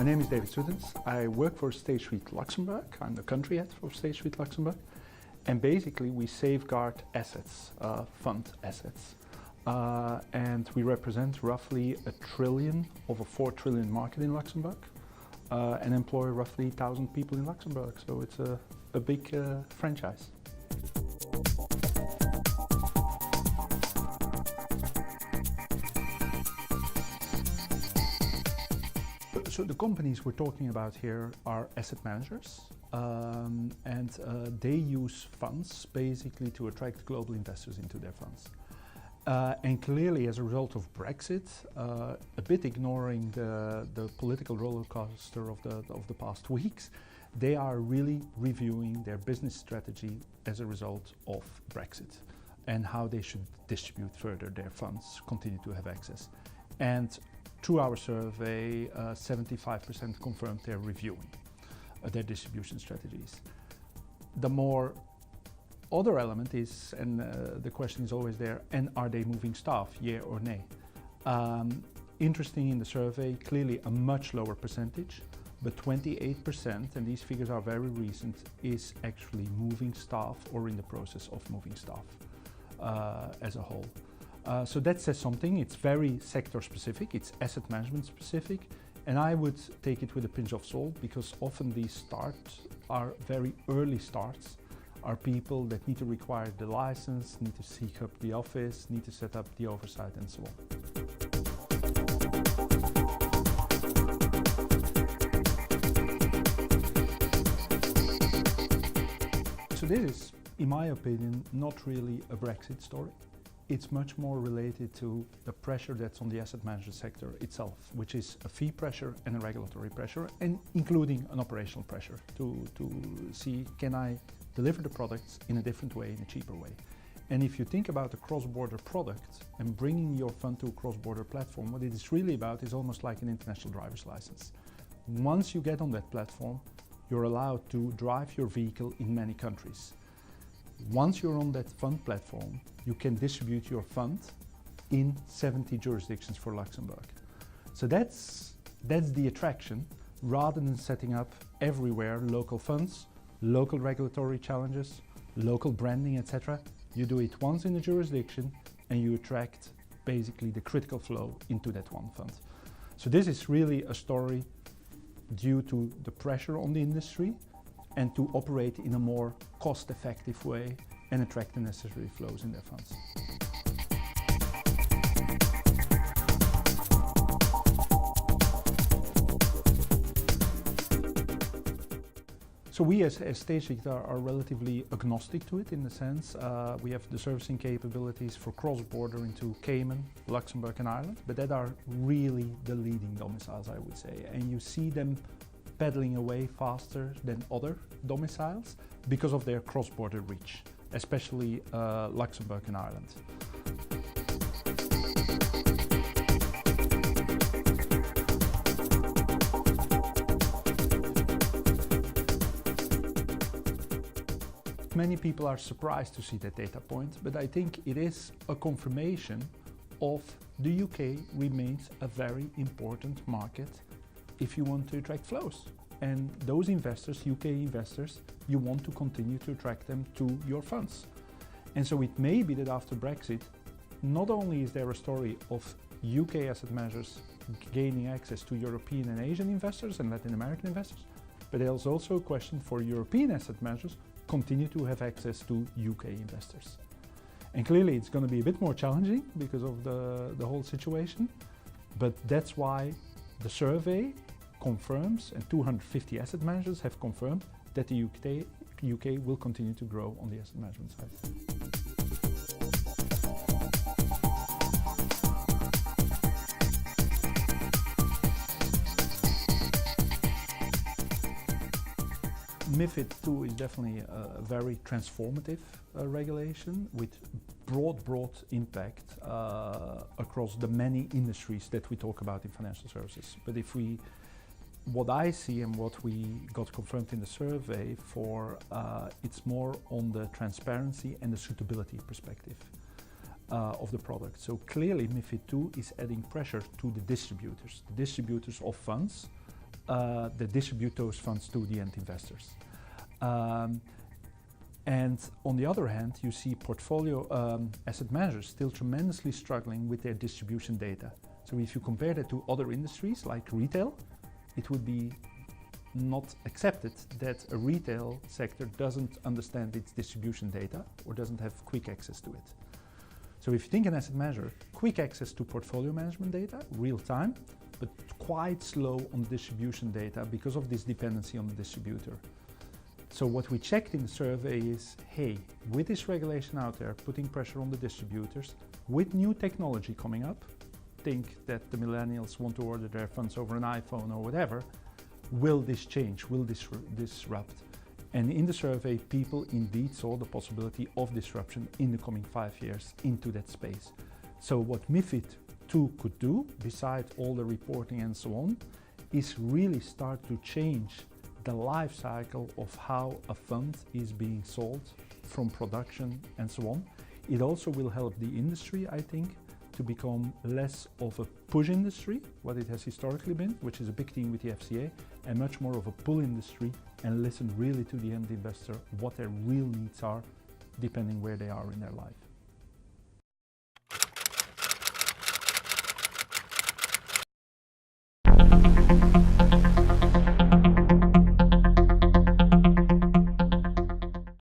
My name is David Suetens. I work for State Street Luxembourg. I'm the country head for State Street Luxembourg. And basically we safeguard assets, fund assets. And we represent roughly $1 trillion of a $4 trillion market in Luxembourg and employ roughly 1,000 people in Luxembourg. So it's a big franchise. So the companies we're talking about here are asset managers, and they use funds basically to attract global investors into their funds. And clearly, as a result of Brexit, a bit ignoring the political roller coaster of the past weeks, they are really reviewing their business strategy as a result of Brexit and how they should distribute further their funds, continue to have access. And through our survey, 75% confirmed they're reviewing their distribution strategies. The more other element is, and the question is always there, and are they moving staff, yeah or nay? Interesting in the survey, clearly a much lower percentage, but 28%, and these figures are very recent, is actually moving staff or in the process of moving staff as a whole. So that says something. It's very sector specific, it's asset management specific, and I would take it with a pinch of salt because often these starts are very early starts, are people that need to require the license, need to seek up the office, need to set up the oversight and so on. So this is, in my opinion, not really a Brexit story. It's much more related to the pressure that's on the asset management sector itself, which is a fee pressure and a regulatory pressure, and including an operational pressure to see, can I deliver the products in a different way, in a cheaper way? And if you think about a cross-border product and bringing your fund to a cross-border platform, what it is really about is almost like an international driver's license. Once you get on that platform, you're allowed to drive your vehicle in many countries. Once you're on that fund platform, you can distribute your fund in 70 jurisdictions for Luxembourg. So that's the attraction, rather than setting up everywhere local funds, local regulatory challenges, local branding, etc. You do it once in a jurisdiction and you attract basically the critical flow into that one fund. So this is really a story due to the pressure on the industry and to operate in a more cost-effective way and attract the necessary flows in their funds. So we as State Street are relatively agnostic to it in the sense we have the servicing capabilities for cross-border into Cayman, Luxembourg and Ireland, but that are really the leading domiciles, I would say, and you see them pedaling away faster than other domiciles because of their cross-border reach, especially Luxembourg and Ireland. Many people are surprised to see that data point, but I think it is a confirmation of the UK remains a very important market if you want to attract flows. And those investors, UK investors, you want to continue to attract them to your funds. And so it may be that after Brexit, not only is there a story of UK asset managers gaining access to European and Asian investors and Latin American investors, but there's also a question for European asset managers continue to have access to UK investors. And clearly it's going to be a bit more challenging because of the whole situation, but that's why the survey confirms, and 250 asset managers have confirmed, that the UK will continue to grow on the asset management side. MiFID II is definitely a very transformative regulation with broad impact across the many industries that we talk about in financial services. But what I see and what we got confirmed in the survey for, it's more on the transparency and the suitability perspective of the product. So clearly MiFID II is adding pressure to the distributors of funds that distribute those funds to the end investors. And on the other hand, you see portfolio asset managers still tremendously struggling with their distribution data. So if you compare that to other industries like retail, it would be not accepted that a retail sector doesn't understand its distribution data or doesn't have quick access to it. So if you think an asset manager, quick access to portfolio management data, real time, but quite slow on the distribution data because of this dependency on the distributor. So what we checked in the survey is, hey, with this regulation out there, putting pressure on the distributors, with new technology coming up, think that the millennials want to order their funds over an iPhone or whatever, will this change, will this disrupt? And in the survey, people indeed saw the possibility of disruption in the coming 5 years into that space. So what MiFID II could do, besides all the reporting and so on, is really start to change the life cycle of how a fund is being sold from production and so on. It also will help the industry, I think, to become less of a push industry, what it has historically been, which is a big theme with the FCA, and much more of a pull industry, and listen really to the end investor what their real needs are, depending where they are in their life.